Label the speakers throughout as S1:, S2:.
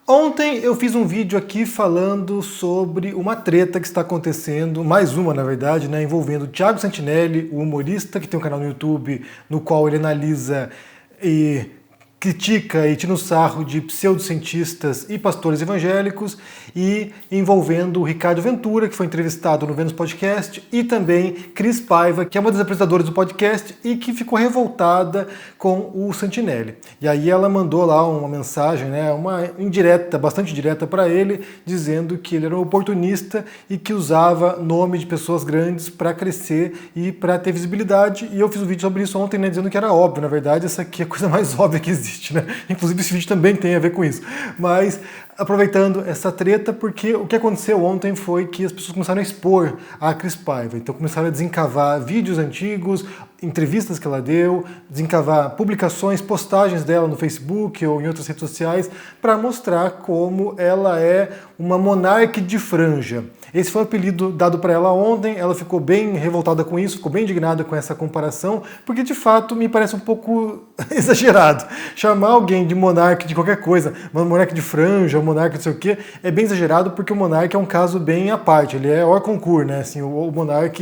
S1: Ontem eu fiz um vídeo aqui falando sobre uma treta que está acontecendo, mais uma na verdade, né, envolvendo o Thiago Santinelli, o humorista que tem um canal no YouTube no qual ele analisa e critica e tira um sarro de pseudocientistas e pastores evangélicos, e envolvendo o Ricardo Ventura, que foi entrevistado no Vênus Podcast, e também Cris Paiva, que é uma das apresentadoras do podcast e que ficou revoltada com o Santinelli. E aí ela mandou lá uma mensagem, né, uma indireta, bastante direta para ele, dizendo que ele era um oportunista e que usava nome de pessoas grandes para crescer e para ter visibilidade. E eu fiz um vídeo sobre isso ontem, né, dizendo que era óbvio, na verdade, essa aqui é a coisa mais óbvia que existe. Né? Inclusive esse vídeo também tem a ver com isso. Mas aproveitando essa treta, porque o que aconteceu ontem foi que as pessoas começaram a expor a Cris Paiva. Então começaram a desencavar vídeos antigos, entrevistas que ela deu, desencavar publicações, postagens dela no Facebook ou em outras redes sociais, para mostrar como ela é uma monarca de franja. Esse foi o apelido dado para ela ontem, ela ficou bem revoltada com isso, ficou bem indignada com essa comparação, porque de fato me parece um pouco exagerado. Chamar alguém de monarca de qualquer coisa, uma monarca de franja, um monarca não sei o quê, é bem exagerado, porque o monarca é um caso bem à parte, ele é hors concurso, né? Assim, o monarca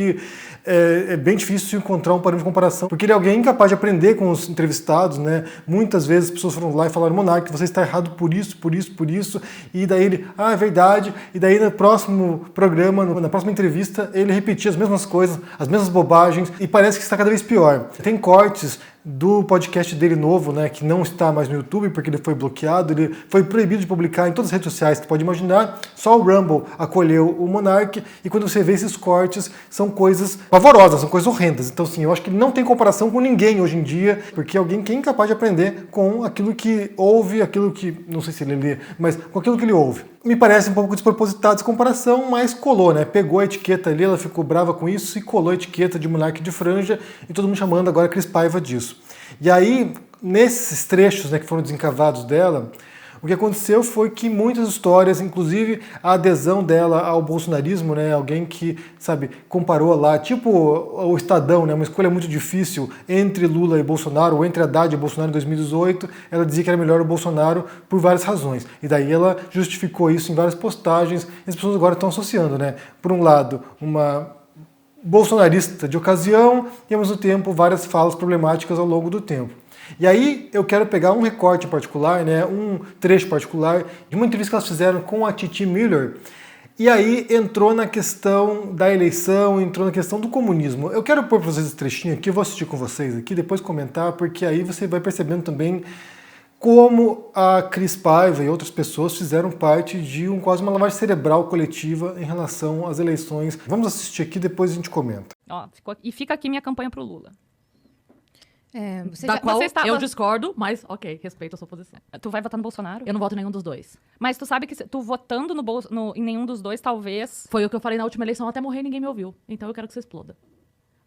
S1: é bem difícil encontrar um parâmetro de comparação, porque ele é alguém incapaz de aprender com os entrevistados, né? Muitas vezes as pessoas foram lá e falaram: monarca, você está errado por isso, por isso, por isso, e daí ele, é verdade, e daí no próximo programa, na próxima entrevista, ele repetia as mesmas coisas, as mesmas bobagens, e parece que está cada vez pior. Tem cortes do podcast dele novo, né, que não está mais no YouTube porque ele foi bloqueado, ele foi proibido de publicar em todas as redes sociais que você pode imaginar, só o Rumble acolheu o Monark, e quando você vê esses cortes, são coisas pavorosas, são coisas horrendas. Então, assim, eu acho que ele não tem comparação com ninguém hoje em dia, porque é alguém que é incapaz de aprender com aquilo que ouve, aquilo que, não sei se ele lê, mas com aquilo que ele ouve. Me parece um pouco despropositada essa comparação, mas colou, né? Pegou a etiqueta ali, ela ficou brava com isso e colou a etiqueta de monarca de franja, e todo mundo chamando agora Cris Paiva disso. E aí, nesses trechos, né, que foram desencavados dela, o que aconteceu foi que muitas histórias, inclusive a adesão dela ao bolsonarismo, né, alguém que, sabe, comparou lá, tipo o Estadão, né, uma escolha muito difícil entre Lula e Bolsonaro, ou entre Haddad e Bolsonaro em 2018, ela dizia que era melhor o Bolsonaro por várias razões. E daí ela justificou isso em várias postagens, e as pessoas agora estão associando, né, por um lado, uma bolsonarista de ocasião e, ao mesmo tempo, várias falas problemáticas ao longo do tempo. E aí eu quero pegar um recorte particular, né, um trecho particular de uma entrevista que elas fizeram com a Titi Miller, e aí entrou na questão da eleição, entrou na questão do comunismo. Eu quero pôr para vocês esse trechinho aqui, eu vou assistir com vocês aqui, depois comentar, porque aí você vai percebendo também como a Cris Paiva e outras pessoas fizeram parte de quase uma lavagem cerebral coletiva em relação às eleições. Vamos assistir aqui, depois a gente comenta.
S2: Ó, e fica aqui minha campanha pro Lula.
S3: Da qual eu discordo, mas ok, respeito a sua posição.
S2: Tu vai votar no Bolsonaro?
S3: Eu não voto em nenhum dos dois.
S2: Mas tu sabe que tu votando em nenhum dos dois, talvez...
S3: Foi o que eu falei na última eleição, até morrer ninguém me ouviu. Então eu quero que você exploda.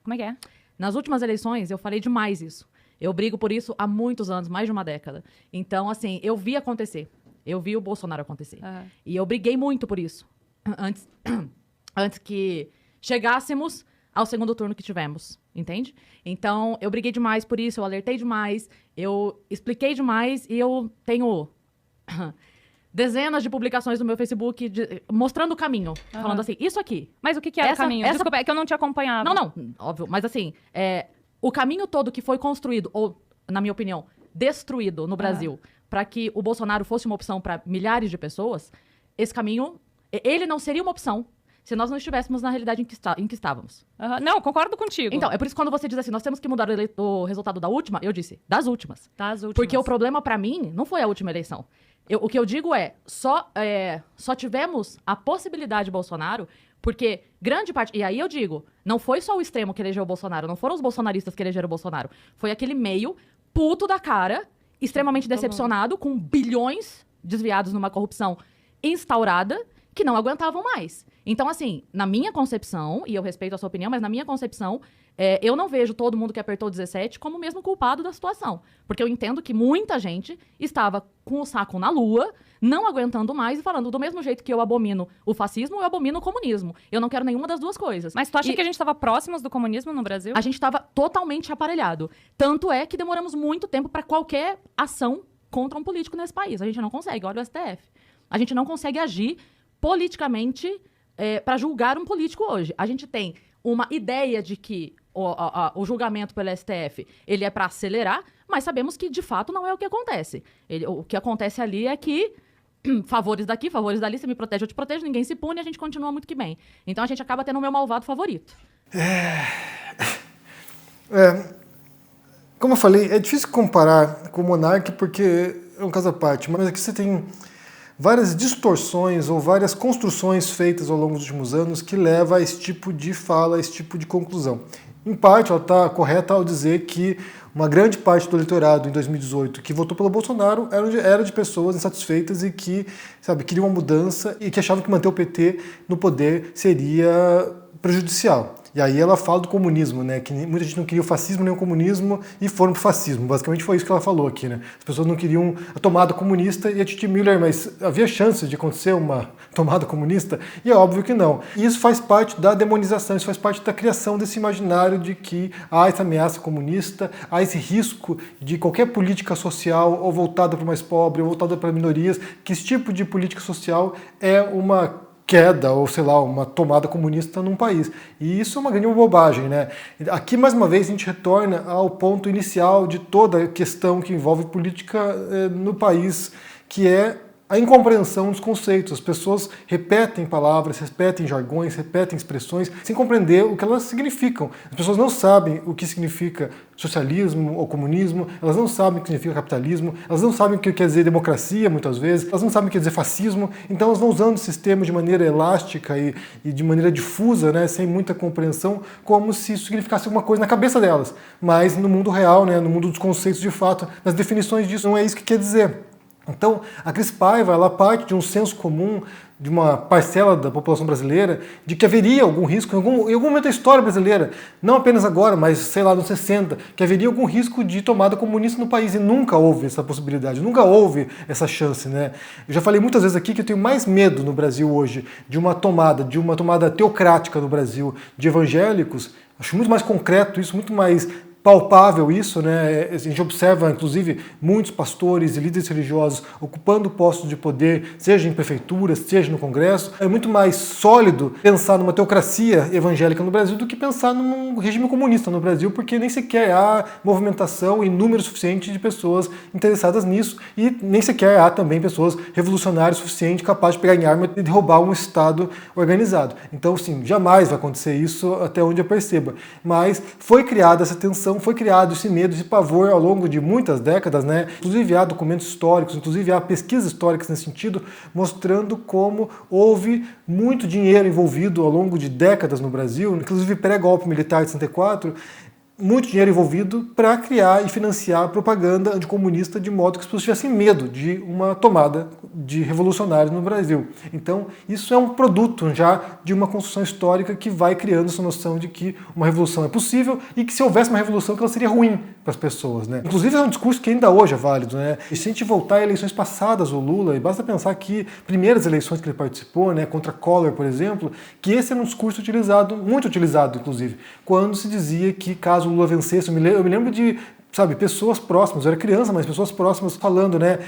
S2: Como é que é?
S3: Nas últimas eleições, eu falei demais isso. Eu brigo por isso há muitos anos, mais de uma década. Então, assim, eu vi acontecer. Eu vi o Bolsonaro acontecer. E eu briguei muito por isso. Antes que chegássemos ao segundo turno que tivemos, entende? Então, eu briguei demais por isso, eu alertei demais, eu expliquei demais, e eu tenho dezenas de publicações no meu Facebook mostrando o caminho, falando assim, isso aqui.
S2: Mas o que era o caminho? Desculpa, é que eu não te acompanhava.
S3: Não, óbvio, mas assim, o caminho todo que foi construído, ou, na minha opinião, destruído no Brasil, para que o Bolsonaro fosse uma opção para milhares de pessoas, esse caminho, ele não seria uma opção se nós não estivéssemos na realidade em que estávamos.
S2: Não, concordo contigo.
S3: Então, é por isso que quando você diz assim, nós temos que mudar o resultado da última, eu disse, das últimas.
S2: Das últimas.
S3: Porque o problema pra mim não foi a última eleição. O que eu digo só tivemos a possibilidade de Bolsonaro porque grande parte... E aí eu digo, não foi só o extremo que elegeu o Bolsonaro, não foram os bolsonaristas que elegeram o Bolsonaro. Foi aquele meio puto da cara, extremamente decepcionado, com bilhões desviados numa corrupção instaurada, que não aguentavam mais. Então, assim, na minha concepção, e eu respeito a sua opinião, mas na minha concepção, eu não vejo todo mundo que apertou 17 como o mesmo culpado da situação. Porque eu entendo que muita gente estava com o saco na lua, não aguentando mais e falando do mesmo jeito que eu abomino o fascismo, eu abomino o comunismo. Eu não quero nenhuma das duas coisas.
S2: Mas tu acha que a gente estava próximos do comunismo no Brasil?
S3: A gente estava totalmente aparelhado. Tanto é que demoramos muito tempo para qualquer ação contra um político nesse país. A gente não consegue, olha o STF. A gente não consegue agir politicamente para julgar um político hoje. A gente tem uma ideia de que o julgamento pelo STF ele é para acelerar, mas sabemos que, de fato, não é o que acontece. O que acontece ali é que favores daqui, favores dali, você me protege, eu te protejo, ninguém se pune, a gente continua muito que bem. Então a gente acaba tendo o meu malvado favorito.
S1: Como eu falei, é difícil comparar com o Monark porque é um caso à parte, mas aqui você tem várias distorções ou várias construções feitas ao longo dos últimos anos que levam a esse tipo de fala, a esse tipo de conclusão. Em parte, ela está correta ao dizer que uma grande parte do eleitorado em 2018 que votou pelo Bolsonaro era de pessoas insatisfeitas e que, queriam uma mudança e que achavam que manter o PT no poder seria prejudicial. E aí ela fala do comunismo, né? Que muita gente não queria o fascismo nem o comunismo e foram pro fascismo. Basicamente foi isso que ela falou aqui, né? As pessoas não queriam a tomada comunista e a Titi Miller, mas havia chance de acontecer uma tomada comunista? E é óbvio que não. E isso faz parte da demonização, isso faz parte da criação desse imaginário de que há essa ameaça comunista, há esse risco de qualquer política social ou voltada para o mais pobre, ou voltada para minorias, que esse tipo de política social é uma queda, ou sei lá, uma tomada comunista num país. E isso é uma grande bobagem, né? Aqui, mais uma vez, a gente retorna ao ponto inicial de toda a questão que envolve política no país, que é a incompreensão dos conceitos. As pessoas repetem palavras, repetem jargões, repetem expressões, sem compreender o que elas significam. As pessoas não sabem o que significa socialismo ou comunismo, elas não sabem o que significa capitalismo, elas não sabem o que quer dizer democracia, muitas vezes, elas não sabem o que quer dizer fascismo, então elas vão usando esses termos de maneira elástica e de maneira difusa, né, sem muita compreensão, como se isso significasse alguma coisa na cabeça delas. Mas no mundo real, né, no mundo dos conceitos de fato, nas definições disso, não é isso que quer dizer. Então, a Cris Paiva, ela parte de um senso comum de uma parcela da população brasileira de que haveria algum risco, em algum momento da história brasileira, não apenas agora, mas, sei lá, nos 60, que haveria algum risco de tomada comunista no país, e nunca houve essa possibilidade, nunca houve essa chance, né? Eu já falei muitas vezes aqui que eu tenho mais medo no Brasil hoje de uma tomada teocrática no Brasil de evangélicos, acho muito mais concreto isso, muito mais palpável isso, né? A gente observa, inclusive, muitos pastores e líderes religiosos ocupando postos de poder, seja em prefeituras, seja no Congresso. É muito mais sólido pensar numa teocracia evangélica no Brasil do que pensar num regime comunista no Brasil, porque nem sequer há movimentação e número suficiente de pessoas interessadas nisso e nem sequer há também pessoas revolucionárias o suficiente capazes de pegar em arma e derrubar um Estado organizado. Então, sim, jamais vai acontecer isso até onde eu perceba. Mas foi criada essa tensão, foi criado esse medo, esse pavor ao longo de muitas décadas, né? Inclusive há documentos históricos, inclusive há pesquisas históricas nesse sentido, mostrando como houve muito dinheiro envolvido ao longo de décadas no Brasil, inclusive pré-golpe militar de 64, muito dinheiro envolvido para criar e financiar propaganda anticomunista de modo que as pessoas tivessem medo de uma tomada de revolucionários no Brasil. Então, isso é um produto já de uma construção histórica que vai criando essa noção de que uma revolução é possível e que se houvesse uma revolução que ela seria ruim para as pessoas, né? Inclusive é um discurso que ainda hoje é válido, né? E se a gente voltar a eleições passadas, o Lula, e basta pensar que primeiras eleições que ele participou, né, contra Collor, por exemplo, que esse era um discurso utilizado, muito utilizado, inclusive, quando se dizia que caso o Lula vencesse, eu me lembro de, pessoas próximas, eu era criança, mas pessoas próximas falando, né,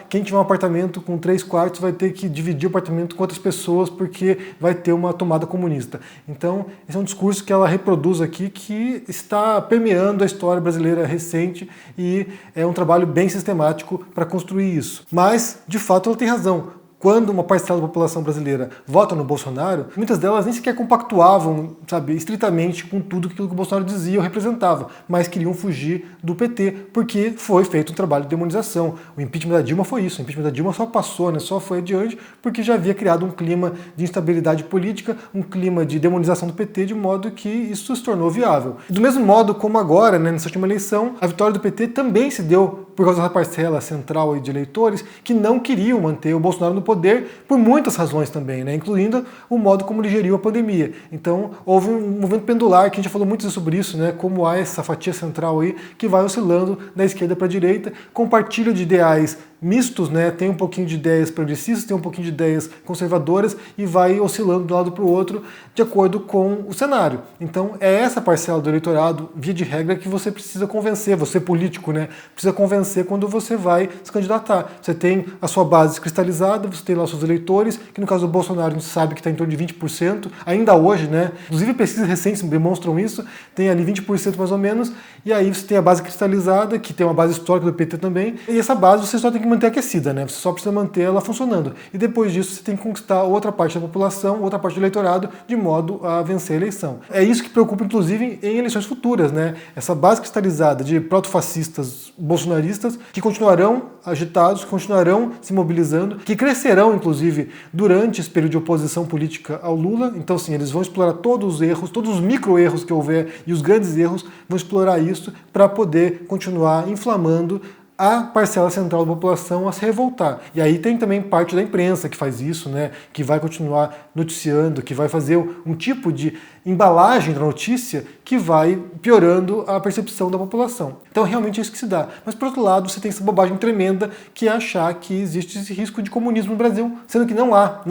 S1: quem tiver um apartamento com 3 quartos vai ter que dividir o apartamento com outras pessoas porque vai ter uma tomada comunista. Então, esse é um discurso que ela reproduz aqui que está permeando a história brasileira recente e é um trabalho bem sistemático para construir isso. Mas, de fato, ela tem razão. Quando uma parcela da população brasileira vota no Bolsonaro, muitas delas nem sequer compactuavam, estritamente com tudo aquilo que o Bolsonaro dizia ou representava, mas queriam fugir do PT, porque foi feito um trabalho de demonização. O impeachment da Dilma foi isso, o impeachment da Dilma só passou, né, só foi adiante, porque já havia criado um clima de instabilidade política, um clima de demonização do PT, de modo que isso se tornou viável. Do mesmo modo como agora, né, nessa última eleição, a vitória do PT também se deu por causa da parcela central de eleitores que não queriam manter o Bolsonaro no poder por muitas razões também, né? Incluindo o modo como ele geriu a pandemia. Então, houve um movimento pendular, que a gente já falou muito sobre isso, né? Como há essa fatia central aí que vai oscilando da esquerda para a direita, compartilha de ideais mistos, né? Tem um pouquinho de ideias progressistas, tem um pouquinho de ideias conservadoras e vai oscilando de um lado para o outro de acordo com o cenário. Então é essa parcela do eleitorado, via de regra, que você precisa convencer, você político, né? Precisa convencer quando você vai se candidatar. Você tem a sua base cristalizada, você tem lá os seus eleitores, que no caso do Bolsonaro a gente sabe que está em torno de 20%, ainda hoje, né? Inclusive pesquisas recentes demonstram isso, tem ali 20% mais ou menos, e aí você tem a base cristalizada, que tem uma base histórica do PT também, e essa base você só tem que manter aquecida, né? Você só precisa manter ela funcionando. E depois disso você tem que conquistar outra parte da população, outra parte do eleitorado, de modo a vencer a eleição. É isso que preocupa, inclusive, em eleições futuras, né? Essa base cristalizada de protofascistas bolsonaristas que continuarão agitados, que continuarão se mobilizando, que crescerão, inclusive, durante esse período de oposição política ao Lula. Então, sim, eles vão explorar todos os erros, todos os micro-erros que houver e os grandes erros, vão explorar isso para poder continuar inflamando a parcela central da população a se revoltar. E aí tem também parte da imprensa que faz isso, né, que vai continuar noticiando, que vai fazer um tipo de embalagem da notícia que vai piorando a percepção da população. Então realmente é isso que se dá. Mas por outro lado, você tem essa bobagem tremenda que é achar que existe esse risco de comunismo no Brasil, sendo que não há.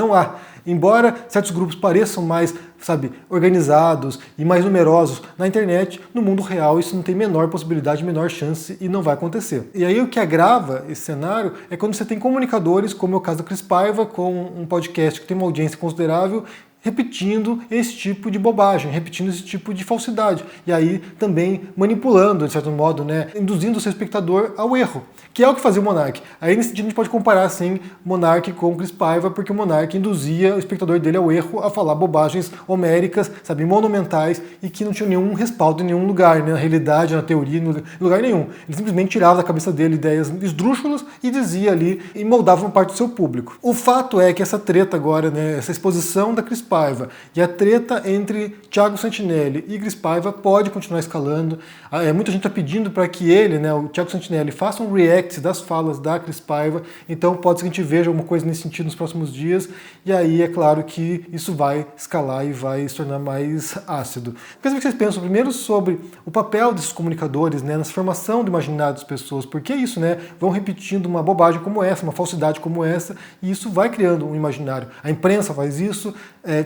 S1: Embora certos grupos pareçam mais, organizados e mais numerosos na internet, no mundo real isso não tem menor possibilidade, menor chance e não vai acontecer. E aí o que agrava esse cenário é quando você tem comunicadores, como é o caso do Cris Paiva, com um podcast que tem uma audiência considerável, repetindo esse tipo de bobagem, repetindo esse tipo de falsidade. E aí também manipulando, de certo modo, né, induzindo o seu espectador ao erro, que é o que fazia o Monark. Aí nesse sentido a gente pode comparar, sim, Monark com o Cris Paiva, porque o Monark induzia o espectador dele ao erro, a falar bobagens homéricas, monumentais, e que não tinham nenhum respaldo em nenhum lugar, né, na realidade, na teoria, em lugar nenhum. Ele simplesmente tirava da cabeça dele ideias esdrúxulas e dizia ali, e moldava uma parte do seu público. O fato é que essa treta agora, né, essa exposição da Cris Paiva e a treta entre Thiago Santinelli e Cris Paiva pode continuar escalando. Muita gente está pedindo para que ele, né, o Thiago Santinelli, faça um react das falas da Cris Paiva, então pode ser que a gente veja alguma coisa nesse sentido nos próximos dias, e aí é claro que isso vai escalar e vai se tornar mais ácido. Quero ver o que vocês pensam primeiro sobre o papel desses comunicadores, né, na formação do imaginário das pessoas, porque é isso, né, vão repetindo uma bobagem como essa, uma falsidade como essa, e isso vai criando um imaginário. A imprensa faz isso,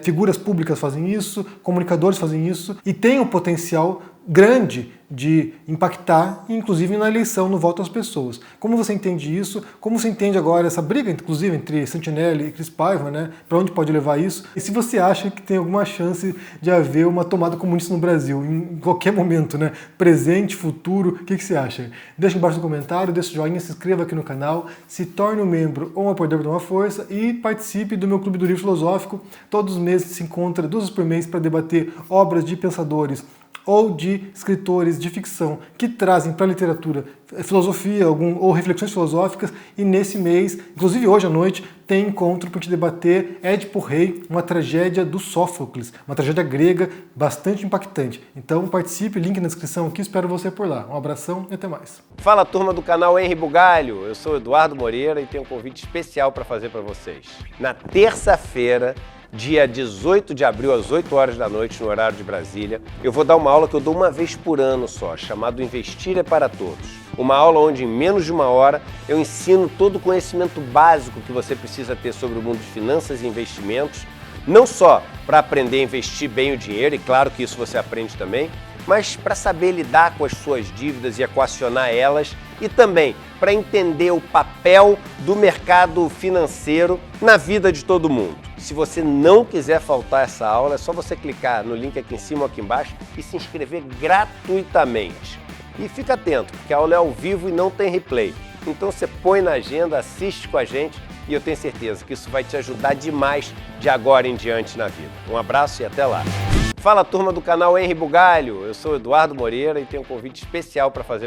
S1: figuras públicas fazem isso, comunicadores fazem isso, e tem um potencial grande de impactar, inclusive na eleição, no voto das pessoas. Como você entende isso? Como você entende agora essa briga, inclusive, entre Santinelli e Cris Paiva, né? Para onde pode levar isso? E se você acha que tem alguma chance de haver uma tomada comunista no Brasil, em qualquer momento, né? Presente, futuro, o que você acha? Deixa embaixo no comentário, deixa o joinha, se inscreva aqui no canal, se torne um membro ou um apoiador para uma força e participe do meu Clube do Livro Filosófico. Todos os meses se encontra 2 vezes por mês para debater obras de pensadores ou de escritores de ficção que trazem para a literatura filosofia ou reflexões filosóficas, e nesse mês, inclusive hoje à noite, tem encontro para te debater Édipo Rei, uma tragédia do Sófocles, uma tragédia grega bastante impactante. Então participe, link na descrição aqui, espero você por lá. Um abração e até mais.
S4: Fala, turma do canal Henri Bugalho, eu sou Eduardo Moreira e tenho um convite especial para fazer para vocês. Na terça-feira, dia 18 de abril, às 8 horas da noite, no horário de Brasília, eu vou dar uma aula que eu dou uma vez por ano só, chamado Investir é para Todos. Uma aula onde, em menos de 1 hora, eu ensino todo o conhecimento básico que você precisa ter sobre o mundo de finanças e investimentos, não só para aprender a investir bem o dinheiro, e claro que isso você aprende também, mas para saber lidar com as suas dívidas e equacionar elas, e também para entender o papel do mercado financeiro na vida de todo mundo. Se você não quiser faltar essa aula, é só você clicar no link aqui em cima ou aqui embaixo e se inscrever gratuitamente. E fica atento, porque a aula é ao vivo e não tem replay. Então você põe na agenda, assiste com a gente e eu tenho certeza que isso vai te ajudar demais de agora em diante na vida. Um abraço e até lá. Fala, turma do canal Henri Bugalho, eu sou Eduardo Moreira e tenho um convite especial para fazer para